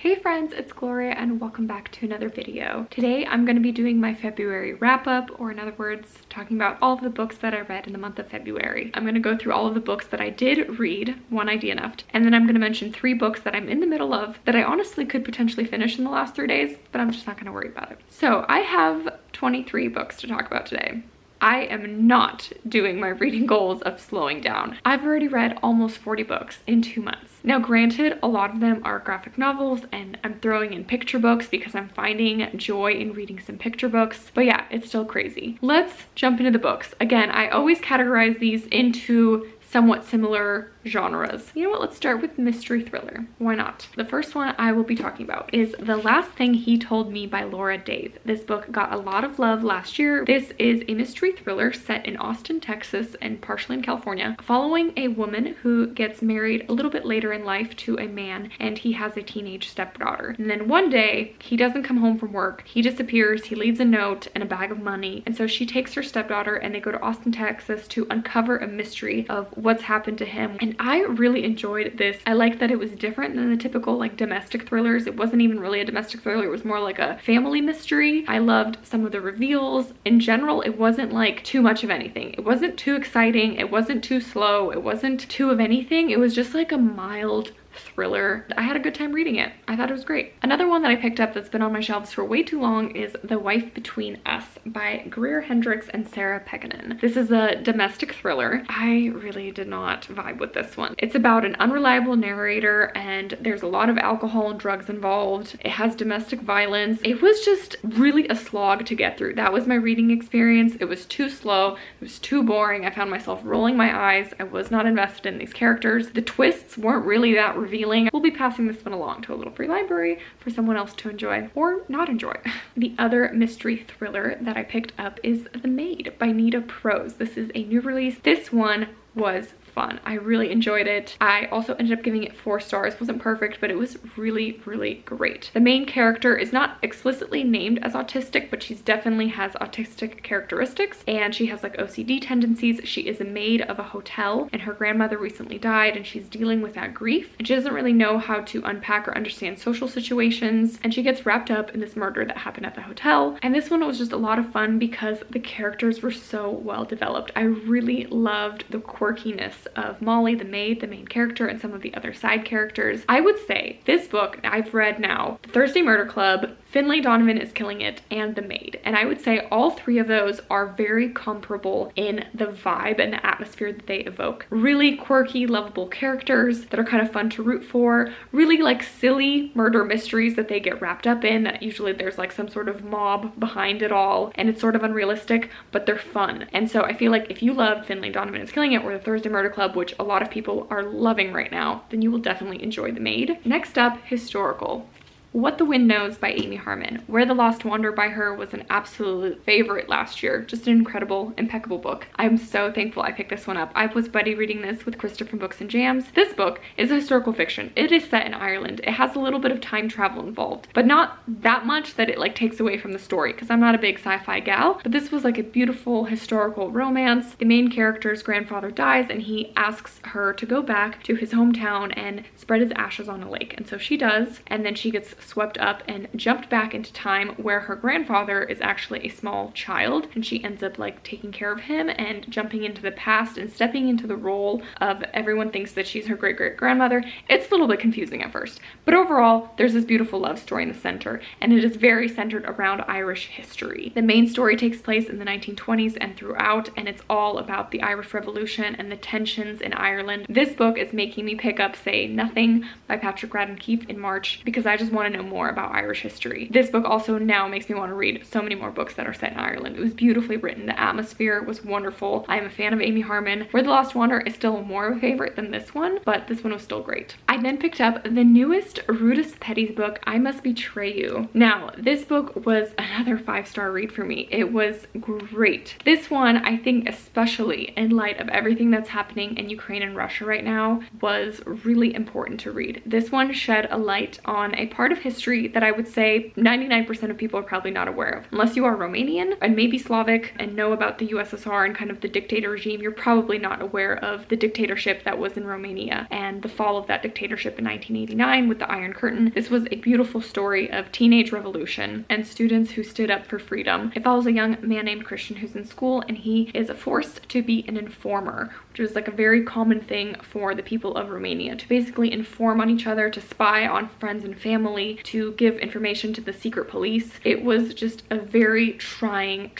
Hey friends, it's Gloria and welcome back to another video. Today I'm going to be doing my February wrap-up, or in other words, talking about all of the books that I read in the month of February. I'm going to go through all of the books that I did read, one idea enough, and then I'm going to mention 3 books that I'm in the middle of that I honestly could potentially finish in the last 3 days, but I'm just not going to worry about it. So I have 23 books to talk about today. I am not doing my reading goals of slowing down. I've already read almost 40 books in 2 months. Now granted, a lot of them are graphic novels and I'm throwing in picture books because I'm finding joy in reading some picture books. But yeah, it's still crazy. Let's jump into the books. Again, I always categorize these into somewhat similar genres. You know what, let's start with mystery thriller. Why not? The first one I will be talking about is The Last Thing He Told Me by Laura Dave. This book got a lot of love last year. This is a mystery thriller set in Austin, Texas and partially in California, following a woman who gets married a little bit later in life to a man, and he has a teenage stepdaughter. And then one day he doesn't come home from work. He disappears. He leaves a note and a bag of money, and so she takes her stepdaughter and they go to Austin, Texas to uncover a mystery of what's happened to him. And I really enjoyed this. I liked that it was different than the typical like domestic thrillers. It wasn't even really a domestic thriller. It was more like a family mystery. I loved some of the reveals. In general, it wasn't like too much of anything. It wasn't too exciting. It wasn't too slow. It wasn't too of anything. It was just like a mild thriller. I had a good time reading it. I thought it was great. Another one that I picked up that's been on my shelves for way too long is The Wife Between Us by Greer Hendricks and Sarah Pekkanen. This is a domestic thriller. I really did not vibe with this one. It's about an unreliable narrator and there's a lot of alcohol and drugs involved. It has domestic violence. It was just really a slog to get through. That was my reading experience. It was too slow. It was too boring. I found myself rolling my eyes. I was not invested in these characters. The twists weren't really that revealing. We'll be passing this one along to a little free library for someone else to enjoy or not enjoy. The other mystery thriller that I picked up is The Maid by Nita Prose. This is a new release. This one was fun. I really enjoyed it. I also ended up giving it 4 stars. Wasn't perfect, but it was really, really great. The main character is not explicitly named as autistic, but she's definitely has autistic characteristics and she has like OCD tendencies. She is a maid of a hotel and her grandmother recently died and she's dealing with that grief and she doesn't really know how to unpack or understand social situations, and she gets wrapped up in this murder that happened at the hotel. And this one was just a lot of fun because the characters were so well developed. I really loved the quirkiness of Molly, the maid, the main character, and some of the other side characters. I would say this book I've read now, The Thursday Murder Club, Finlay Donovan Is Killing It, and The Maid. And I would say all 3 of those are very comparable in the vibe and the atmosphere that they evoke. Really quirky, lovable characters that are kind of fun to root for. Really like silly murder mysteries that they get wrapped up in, that usually there's like some sort of mob behind it all and it's sort of unrealistic, but they're fun. And so I feel like if you love Finlay Donovan Is Killing It or The Thursday Murder Club, which a lot of people are loving right now, then you will definitely enjoy The Maid. Next up, historical. What the Wind Knows by Amy Harmon. Where the Lost Wander by her was an absolute favorite last year. Just an incredible, impeccable book. I'm so thankful I picked this one up. I was buddy reading this with Krista from Books and Jams. This book is a historical fiction. It is set in Ireland. It has a little bit of time travel involved, but not that much that it like takes away from the story, because I'm not a big sci-fi gal, but this was like a beautiful historical romance. The main character's grandfather dies and he asks her to go back to his hometown and spread his ashes on a lake. And so she does, and then she gets swept up and jumped back into time where her grandfather is actually a small child, and she ends up like taking care of him and jumping into the past and stepping into the role of everyone thinks that she's her great-great-grandmother. It's a little bit confusing at first, but overall there's this beautiful love story in the center, and it is very centered around Irish history. The main story takes place in the 1920s and throughout, and it's all about the Irish Revolution and the tensions in Ireland. This book is making me pick up Say Nothing by Patrick Radden Keefe in March because I just want to know more about Irish history. This book also now makes me want to read so many more books that are set in Ireland. It was beautifully written. The atmosphere was wonderful. I am a fan of Amy Harmon. Where the Lost Wander is still more of a favorite than this one, but this one was still great. I then picked up the newest Rudis Petty's book, I Must Betray You. Now, this book was another 5-star read for me. It was great. This one, I think especially in light of everything that's happening in Ukraine and Russia right now, was really important to read. This one shed a light on a part of of history that I would say 99% of people are probably not aware of. Unless you are Romanian and maybe Slavic and know about the USSR and kind of the dictator regime, you're probably not aware of the dictatorship that was in Romania and the fall of that dictatorship in 1989 with the Iron Curtain. This was a beautiful story of teenage revolution and students who stood up for freedom. It follows a young man named Christian who's in school, and he is forced to be an informer, which was like a very common thing for the people of Romania, to basically inform on each other, to spy on friends and family, to give information to the secret police. It was just a very trying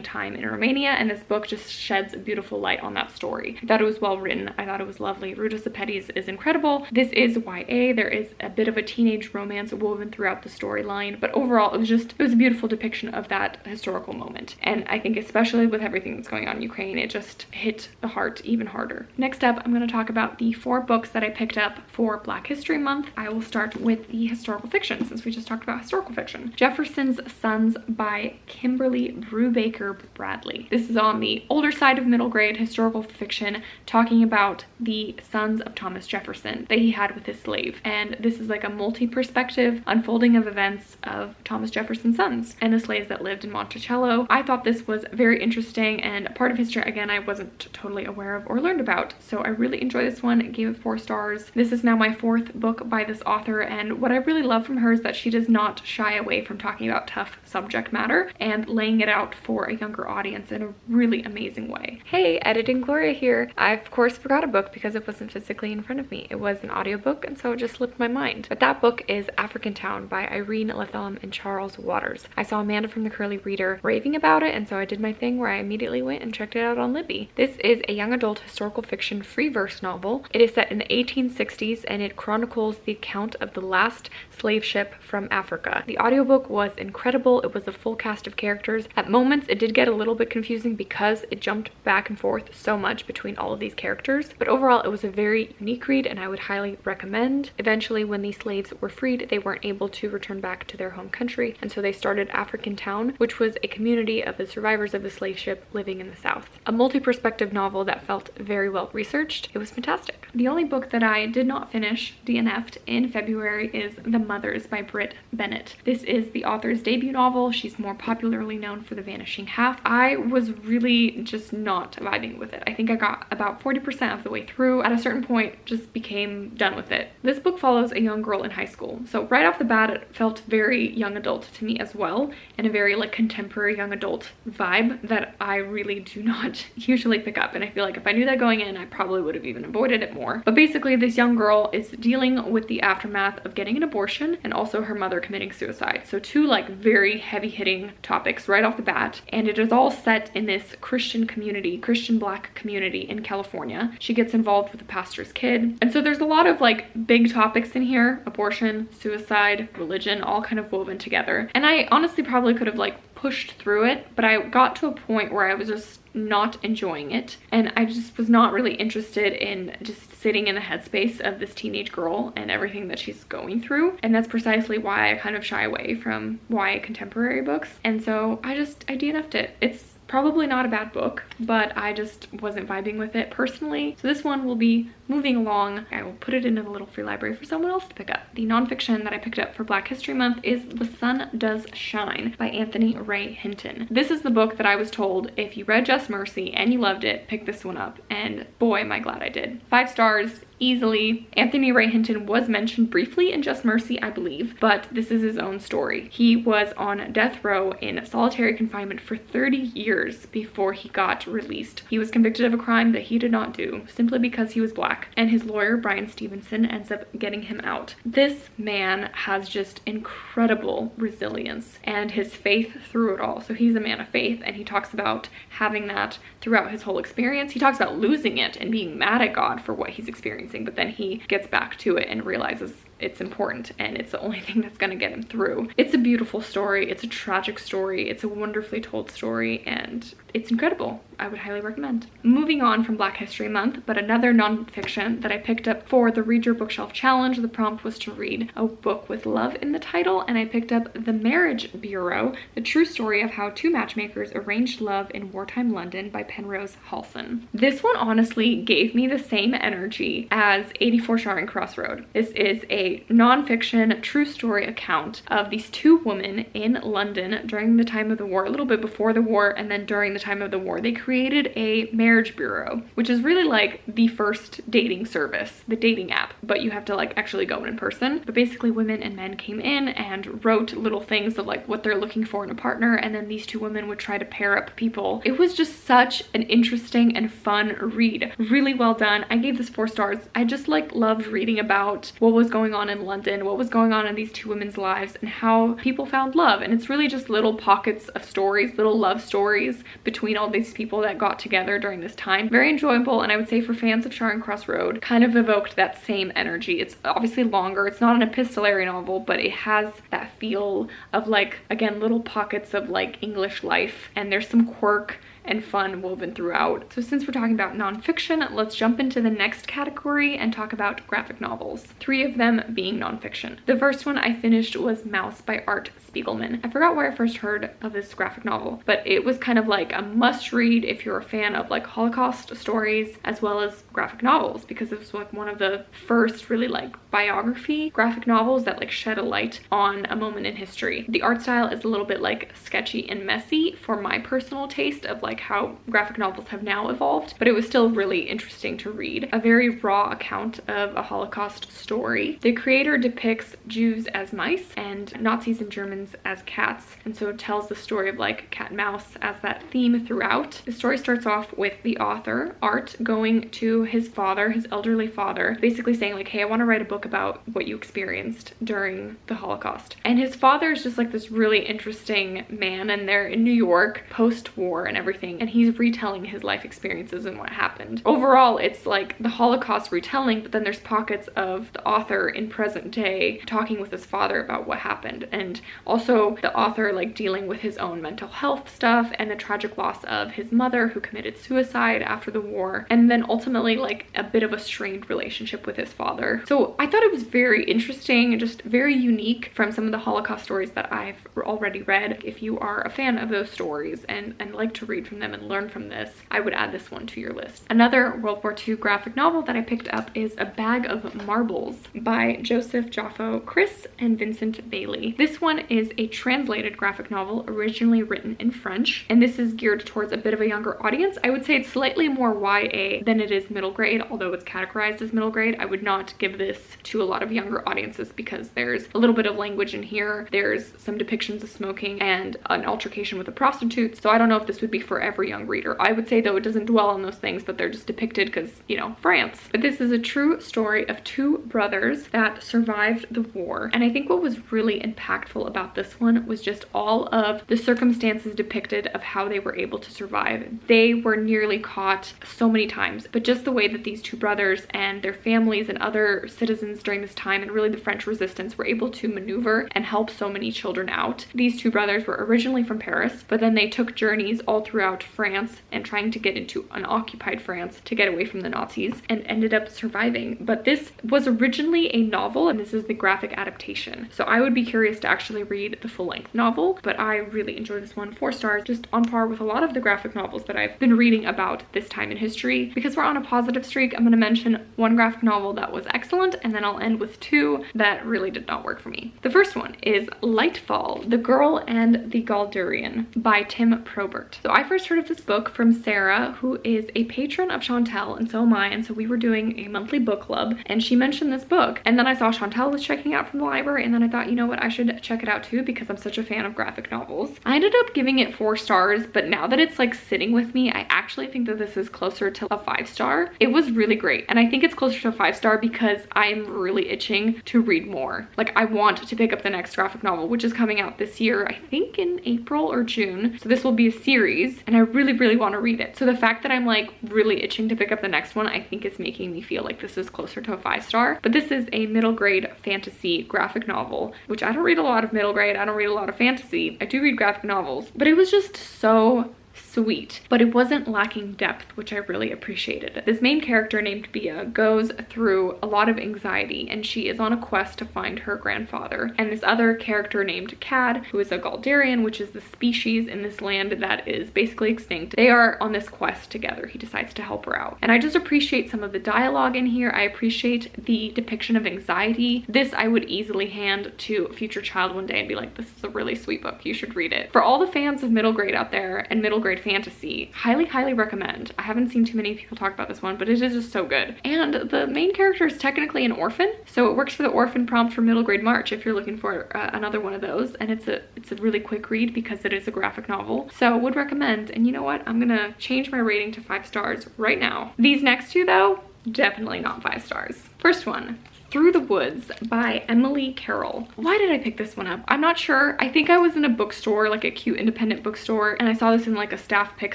time in Romania, and this book just sheds a beautiful light on that story. I thought it was well written. I thought it was lovely. Ruta Sepetys is incredible. This is YA. There is a bit of a teenage romance woven throughout the storyline, but overall it was a beautiful depiction of that historical moment. And I think especially with everything that's going on in Ukraine, it just hit the heart even harder. Next up, I'm going to talk about the 4 books that I picked up for Black History Month. I will start with the historical fiction, since we just talked about historical fiction. Jefferson's Sons by Kimberly Brubaker Bradley. This is on the older side of middle grade historical fiction, talking about the sons of Thomas Jefferson that he had with his slave. And this is like a multi-perspective unfolding of events of Thomas Jefferson's sons and the slaves that lived in Monticello. I thought this was very interesting and a part of history, again, I wasn't totally aware of or learned about. So I really enjoyed this one. I gave it 4 stars. This is now my 4th book by this author, and what I really love from her is that she does not shy away from talking about tough subject matter and laying it out for a younger audience in a really amazing way. Hey, Editing Gloria here. I of course forgot a book because it wasn't physically in front of me. It was an audiobook, and so it just slipped my mind. But that book is African Town by Irene Letham and Charles Waters. I saw Amanda from the Curly Reader raving about it, and so I did my thing where I immediately went and checked it out on Libby. This is a young adult historical fiction free verse novel. It is set in the 1860s, and it chronicles the account of the last slave ship from Africa. The audiobook was incredible. It was a full cast of characters. At moments, it did get a little bit confusing because it jumped back and forth so much between all of these characters, but overall it was a very unique read, and I would highly recommend. Eventually, when these slaves were freed, they weren't able to return back to their home country, and so they started African Town, which was a community of the survivors of the slave ship living in the South. A multi-perspective novel that felt very well researched. It was fantastic. The only book that I did not finish, DNF'd, in February is The Mothers by Britt Bennett. This is the author's debut novel. She's more popularly known for The Vanishing Half. I was really just not vibing with it. I think I got about 40% of the way through. At a certain point, just became done with it. This book follows a young girl in high school. So right off the bat, it felt very young adult to me as well, and a very like contemporary young adult vibe that I really do not usually pick up. And I feel like if I knew that going in, I probably would have even avoided it more. But basically, this young girl is dealing with the aftermath of getting an abortion and also her mother committing suicide. So 2 like very heavy-hitting topics right off the bat. And it is all set in this Christian community, Christian Black community in California. She gets involved with the pastor's kid. And so there's a lot of like big topics in here: abortion, suicide, religion, all kind of woven together. And I honestly probably could have like pushed through it, but I got to a point where I was just not enjoying it, and I just was not really interested in just sitting in the headspace of this teenage girl and everything that she's going through. And that's precisely why I kind of shy away from YA contemporary books, and so I DNF'd it. It's probably not a bad book, but I just wasn't vibing with it personally. So this one will be moving along. I will put it into the little free library for someone else to pick up. The nonfiction that I picked up for Black History Month is The Sun Does Shine by Anthony Ray Hinton. This is the book that I was told, if you read Just Mercy and you loved it, pick this one up. And boy, am I glad I did. 5 stars. Easily. Anthony Ray Hinton was mentioned briefly in Just Mercy, I believe, but this is his own story. He was on death row in solitary confinement for 30 years before he got released. He was convicted of a crime that he did not do, simply because he was Black, and his lawyer, Brian Stevenson, ends up getting him out. This man has just incredible resilience and his faith through it all. So he's a man of faith, and he talks about having that throughout his whole experience. He talks about losing it and being mad at God for what he's experiencing, but then he gets back to it and realizes it's important and it's the only thing that's going to get him through. It's a beautiful story. It's a tragic story. It's a wonderfully told story, and it's incredible. I would highly recommend. Moving on from Black History Month, but another nonfiction that I picked up for the Read Your Bookshelf Challenge. The prompt was to read a book with love in the title, and I picked up The Marriage Bureau, the true story of how 2 matchmakers arranged love in wartime London by Penrose Halson. This one honestly gave me the same energy as 84 Charing Cross Road. This is a a nonfiction true story account of these two women in London during the time of the war, a little bit before the war and then during the time of the war. They created a marriage bureau, which is really like the first dating service, the dating app, but you have to like actually go in person. But basically women and men came in and wrote little things of like what they're looking for in a partner, and then these two women would try to pair up people. It was just such an interesting and fun read. Really well done. I gave this 4 stars. I just like loved reading about what was going on in London, what was going on in these two women's lives, and how people found love. And it's really just little pockets of stories, little love stories between all these people that got together during this time. Very enjoyable, and I would say for fans of Charing Cross Road, kind of evoked that same energy. It's obviously longer. It's not an epistolary novel, but it has that feel of like, again, little pockets of like English life, and there's some quirk and fun woven throughout. So since we're talking about nonfiction, let's jump into the next category and talk about graphic novels. 3 of them being nonfiction. The first one I finished was Mouse by Art Spiegelman. I forgot where I first heard of this graphic novel, but it was kind of like a must read if you're a fan of like Holocaust stories as well as graphic novels, because it was like one of the first really like biography graphic novels that like shed a light on a moment in history. The art style is a little bit like sketchy and messy for my personal taste of like how graphic novels have now evolved, but it was still really interesting to read. A very raw account of a Holocaust story. The creator depicts Jews as mice and Nazis and Germans as cats, and so it tells the story of like cat and mouse as that theme throughout. The story starts off with the author, Art, going to his father, his elderly father, basically saying like, hey, I want to write a book about what you experienced during the Holocaust. And his father is just like this really interesting man, and they're in New York post-war and everything, and he's retelling his life experiences and what happened. Overall, it's like the Holocaust retelling, but then there's pockets of the author in present day talking with his father about what happened, and also the author like dealing with his own mental health stuff and the tragic loss of his mother who committed suicide after the war, and then ultimately like a bit of a strained relationship with his father. So I thought it was very interesting and just very unique from some of the Holocaust stories that I've already read. If you are a fan of those stories and like to read from them and learn from this, I would add this one to your list. Another World War II graphic novel that I picked up is A Bag of Marbles by Joseph Joffo Chris and Vincent Bailey. This one is a translated graphic novel originally written in French, and this is geared towards a bit of a younger audience. I would say it's slightly more YA than it is middle grade, although it's categorized as middle grade. I would not give this to a lot of younger audiences because there's a little bit of language in here. There's some depictions of smoking and an altercation with a prostitute, so I don't know if this would be for every young reader. I would say though it doesn't dwell on those things, but they're just depicted because, you know, France. But this is a true story of 2 brothers that survived the war, and I think what was really impactful about this one was just all of the circumstances depicted of how they were able to survive. They were nearly caught so many times, but just the way that these 2 brothers and their families and other citizens during this time, and really the French resistance, were able to maneuver and help so many children out. These 2 brothers were originally from Paris, but then they took journeys all throughout France and trying to get into unoccupied France to get away from the Nazis, and ended up surviving. But this was originally a novel, and this is the graphic adaptation. So I would be curious to actually read the full-length novel, but I really enjoyed this one. 4 stars, just on par with a lot of the graphic novels that I've been reading about this time in history. Because we're on a positive streak, I'm going to mention 1 graphic novel that was excellent, and then I'll end with 2 that really did not work for me. The first one is Lightfall, The Girl and the Galdurian by Tim Probert. So I first heard of this book from Sarah, who is a patron of Chantel, and so am I, and so we were doing a monthly book club, and she mentioned this book, and then I saw Chantel was checking out from the library, and then I thought, you know what, I should check it out too because I'm such a fan of graphic novels. I ended up giving it 4 stars, but now that it's like sitting with me, I actually think that this is closer to a 5 star. It was really great, and I think it's closer to a 5 star because I'm really itching to read more. Like, I want to pick up the next graphic novel, which is coming out this year, I think in April or June. So this will be a series, and I really want to read it. So the fact that I'm like really itching to pick up the next one, I think is making me feel like this is closer to a 5 star. But this is a middle grade fantasy graphic novel, which I don't read a lot of middle grade. I don't read a lot of fantasy. I do read graphic novels, but it was just so sweet, but it wasn't lacking depth, which I really appreciated. This main character named Bia goes through a lot of anxiety, and she is on a quest to find her grandfather. And this other character named Cad, who is a Galdarian, which is the species in this land that is basically extinct, they are on this quest together. He decides to help her out. And I just appreciate some of the dialogue in here. I appreciate the depiction of anxiety. This I would easily hand to a future child one day and be like, this is a really sweet book, you should read it. For all the fans of middle grade out there and middle grade fantasy, highly recommend. I haven't seen too many people talk about this one, but it is just so good. And the main character is technically an orphan, so it works for the orphan prompt for middle grade March if you're looking for another one of those. And it's a really quick read because it is a graphic novel, so would recommend. And you know what, I'm gonna change my rating to 5 stars right now. These next two though, definitely not 5 stars. First one, Through the Woods by Emily Carroll. Why did I pick this one up? I'm not sure. I think I was in a bookstore, like a cute independent bookstore, and I saw this in like a staff pick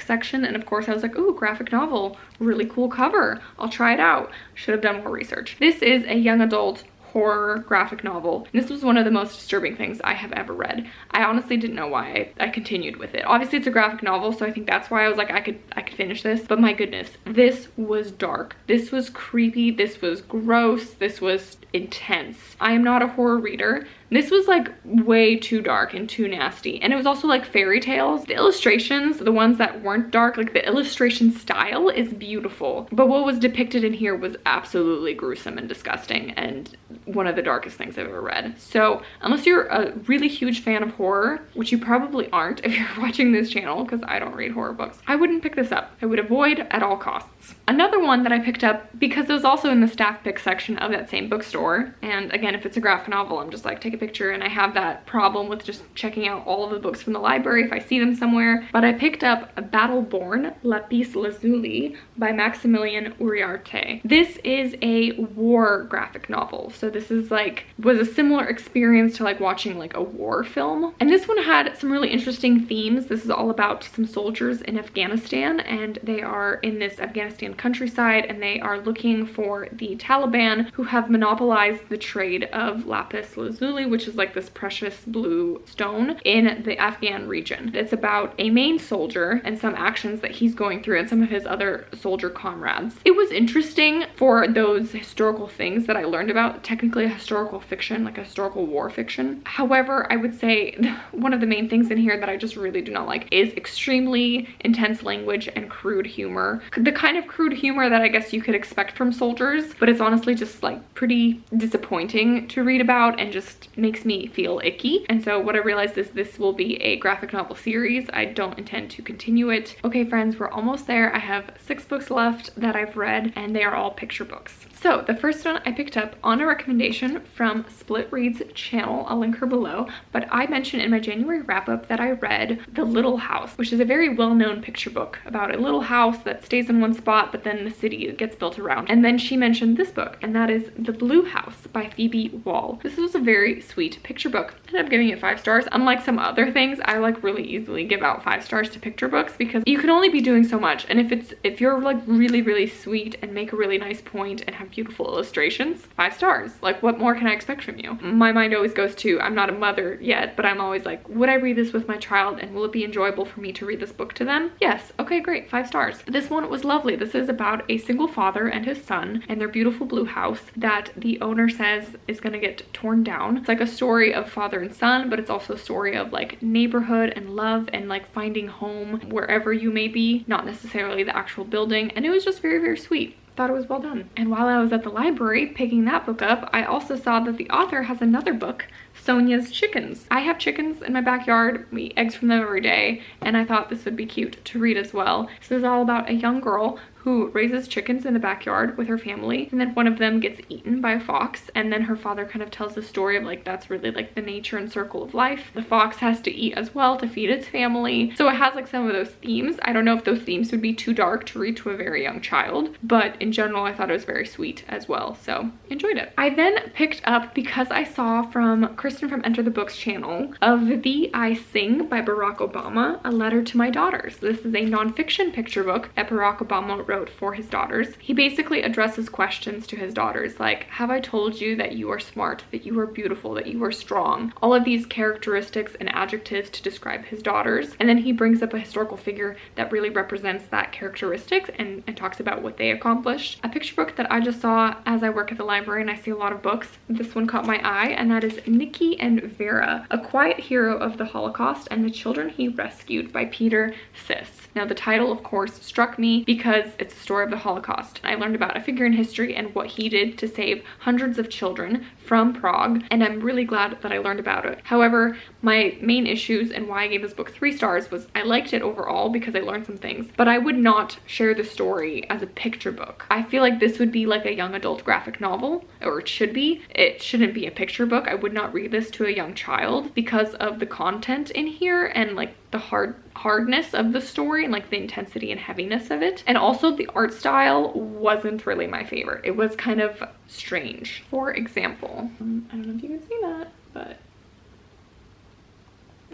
section, and of course I was like, ooh, graphic novel, really cool cover, I'll try it out. Should have done more research. This is a young adult horror graphic novel. And this was one of the most disturbing things I have ever read. I honestly didn't know why I continued with it. Obviously it's a graphic novel, so I think that's why I was like, I could finish this, but my goodness, this was dark, this was creepy, this was gross, this was intense. I am not a horror reader. This was like way too dark and too nasty, and it was also like fairy tales. The illustrations, the ones that weren't dark, like the illustration style is beautiful, but what was depicted in here was absolutely gruesome and disgusting, and one of the darkest things I've ever read. So unless you're a really huge fan of horror, which you probably aren't if you're watching this channel, because I don't read horror books, I wouldn't pick this up. I would avoid at all costs. Another one that I picked up because it was also in the staff pick section of that same bookstore, and again, if it's a graphic novel, I'm just like, take a picture, and I have that problem with just checking out all of the books from the library if I see them somewhere. But I picked up Battleborn, Lapis Lazuli by Maximilian Uriarte. This is a war graphic novel, so this is like, was a similar experience to like watching like a war film. And this one had some really interesting themes. This is all about some soldiers in Afghanistan, and they are in this Afghanistan countryside, and they are looking for the Taliban, who have monopolized the trade of lapis lazuli, which is like this precious blue stone in the Afghan region. It's about a main soldier and some actions that he's going through and some of his other soldier comrades. It was interesting for those historical things that I learned about. Technically a historical fiction, like a historical war fiction. However, I would say one of the main things in here that I just really do not like is extremely intense language and crude humor. The kind of crude humor that I guess you could expect from soldiers, but it's honestly just like pretty disappointing to read about and just makes me feel icky. And so what I realized is this will be a graphic novel series. I don't intend to continue it. Okay friends, we're almost there. I have 6 books left that I've read, and they are all picture books. So the first one I picked up on a recommendation from Split Reads channel, I'll link her below, but I mentioned in my January wrap-up that I read The Little House, which is a very well-known picture book about a little house that stays in one spot, but then the city gets built around. And then she mentioned this book, and that is The Blue House by Phoebe Wall. This was a very sweet picture book. I ended up giving it 5 stars. Unlike some other things, I like really easily give out 5 stars to picture books because you can only be doing so much. And if you're like really sweet and make a really nice point and have beautiful illustrations, 5 stars. Like, what more can I expect from you? My mind always goes to, I'm not a mother yet, but I'm always like, would I read this with my child, and will it be enjoyable for me to read this book to them? Yes. Okay, great. 5 stars. This one was lovely. This is about a single father and his son and their beautiful blue house that the owner says is gonna get torn down. It's like a story of father and son, but it's also a story of like neighborhood and love and like finding home wherever you may be, not necessarily the actual building. And it was just very sweet. Thought it was well done. And while I was at the library picking that book up, I also saw that the author has another book, Sonia's Chickens. I have chickens in my backyard. We eat eggs from them every day, and I thought this would be cute to read as well. So it's all about a young girl who raises chickens in the backyard with her family, and then one of them gets eaten by a fox, and then her father kind of tells the story of like, that's really like the nature and circle of life. The fox has to eat as well to feed its family. So it has like some of those themes. I don't know if those themes would be too dark to read to a very young child, but in general I thought it was very sweet as well, so enjoyed it. I then picked up, because I saw from Kristen from Enter the Books channel, Of Thee I Sing by Barack Obama, A Letter to My Daughters. This is a nonfiction picture book that Barack Obama wrote wrote for his daughters. He basically addresses questions to his daughters like, have I told you that you are smart, that you are beautiful, that you are strong? All of these characteristics and adjectives to describe his daughters. And then he brings up a historical figure that really represents that characteristics and talks about what they accomplished. A picture book that I just saw as I work at the library and I see a lot of books. This one caught my eye, and that is Nikki and Vera, A Quiet Hero of the Holocaust and the Children He Rescued by Peter Siss. Now the title of course struck me because it's a story of the Holocaust. I learned about a figure in history and what he did to save hundreds of children from Prague, and I'm really glad that I learned about it. However, my main issues and why I gave this book 3 stars was I liked it overall because I learned some things, but I would not share the story as a picture book. I feel like this would be like a young adult graphic novel, or it should be. It shouldn't be a picture book. I would not read this to a young child because of the content in here and like the hardness of the story and like the intensity and heaviness of it. And also the art style wasn't really my favorite. It was kind of strange. For example, I don't know if you can see that, but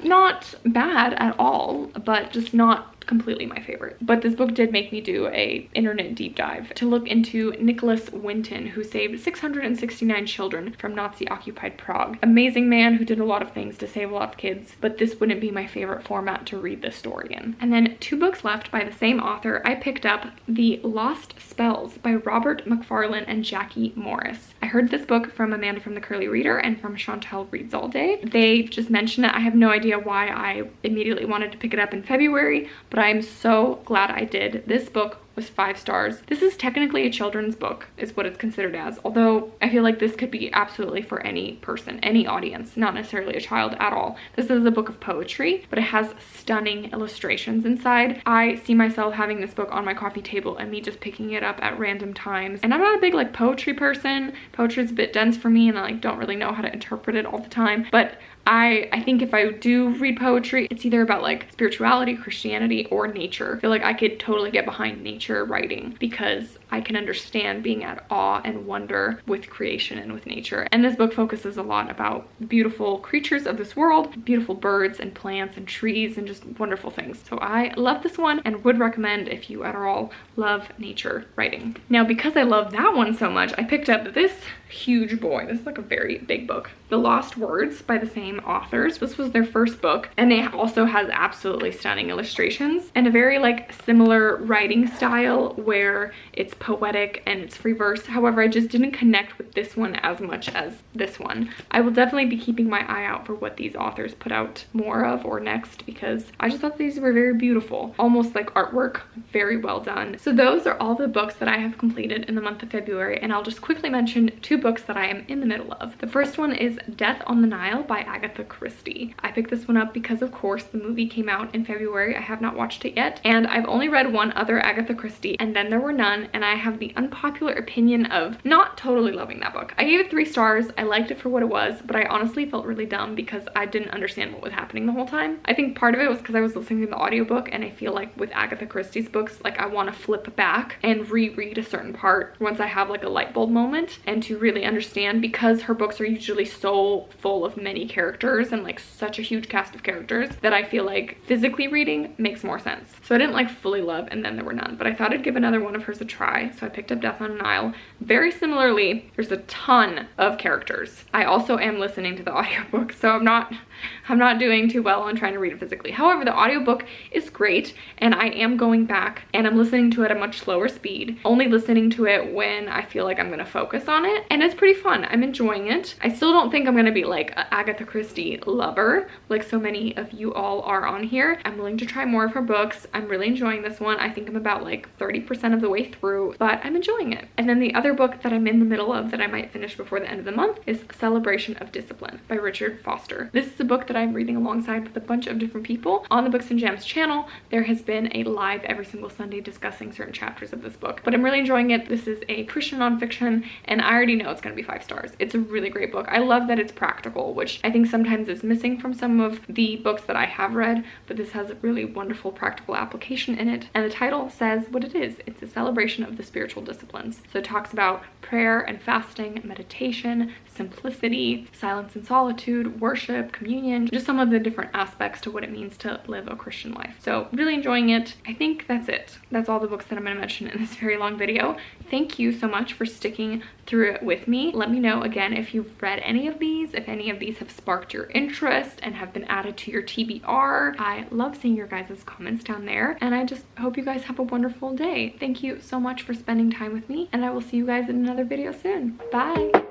not bad at all, but just not completely my favorite. But this book did make me do a internet deep dive to look into Nicholas Winton, who saved 669 children from Nazi occupied Prague. Amazing man who did a lot of things to save a lot of kids, but this wouldn't be my favorite format to read this story in. And then 2 books left by the same author. I picked up The Lost Spells by Robert McFarlane and Jackie Morris. I heard this book from Amanda from the Curly Reader and from Chantel Reads All Day. They just mentioned it. I have no idea why I immediately wanted to pick it up in February, but I'm so glad I did. This book was 5 stars. This is technically a children's book is what it's considered as, although I feel like this could be absolutely for any person, any audience, not necessarily a child at all. This is a book of poetry, but it has stunning illustrations inside. I see myself having this book on my coffee table and me just picking it up at random times. And I'm not a big like poetry person. Poetry is a bit dense for me and I like don't really know how to interpret it all the time, but I think if I do read poetry, it's either about like spirituality, Christianity, or nature. I feel like I could totally get behind nature writing because I can understand being at awe and wonder with creation and with nature. And this book focuses a lot about beautiful creatures of this world, beautiful birds and plants and trees and just wonderful things. So I love this one and would recommend if you at all love nature writing. Now, because I love that one so much, I picked up this huge boy. This is like a very big book. The Lost Words by the same authors. This was their first book, and it also has absolutely stunning illustrations and a very like similar writing style where it's poetic and it's free verse. However, I just didn't connect with this one as much as this one. I will definitely be keeping my eye out for what these authors put out more of or next, because I just thought these were very beautiful, almost like artwork, very well done. So those are all the books that I have completed in the month of February, and I'll just quickly mention 2 books that I am in the middle of. The first one is Death on the Nile by Agatha Christie. I picked this one up because of course the movie came out in February. I have not watched it yet, and I've only read one other Agatha Christie, and then there were none, and I have the unpopular opinion of not totally loving that book. I gave it 3 stars. I liked it for what it was, but I honestly felt really dumb because I didn't understand what was happening the whole time. I think part of it was because I was listening to the audiobook, and I feel like with Agatha Christie's books, like I want to flip back and reread a certain part once I have like a light bulb moment and to really understand, because her books are usually so full of many characters and like such a huge cast of characters that I feel like physically reading makes more sense. So I didn't like fully love And Then There Were None, but I thought I'd give another one of hers a try. So I picked up Death on the Nile. Very similarly, there's a ton of characters. I also am listening to the audiobook, so I'm not doing too well on trying to read it physically. However, the audiobook is great, and I am going back and I'm listening to it at a much slower speed, only listening to it when I feel like I'm going to focus on it, and it's pretty fun. I'm enjoying it. I still don't think I'm going to be like an Agatha Christie lover like so many of you all are on here. I'm willing to try more of her books. I'm really enjoying this one. I think I'm about like 30% of the way through, but I'm enjoying it. And then the other book that I'm in the middle of that I might finish before the end of the month is Celebration of Discipline by Richard Foster. This is a book that I'm reading alongside with a bunch of different people. On the Books and Gems channel, there has been a live every single Sunday discussing certain chapters of this book, but I'm really enjoying it. This is a Christian nonfiction, and I already know know it's going to be 5 stars. It's a really great book. I love that it's practical, which I think sometimes is missing from some of the books that I have read, but this has a really wonderful practical application in it. And the title says what it is. It's a celebration of the spiritual disciplines. So it talks about prayer and fasting, meditation, simplicity, silence and solitude, worship, communion, just some of the different aspects to what it means to live a Christian life. So really enjoying it. I think that's it. That's all the books that I'm going to mention in this very long video. Thank you so much for sticking through it with me. Let me know again if you've read any of these, if any of these have sparked your interest and have been added to your TBR. I love seeing your guys' comments down there, and I just hope you guys have a wonderful day. Thank you so much for spending time with me, and I will see you guys in another video soon. Bye!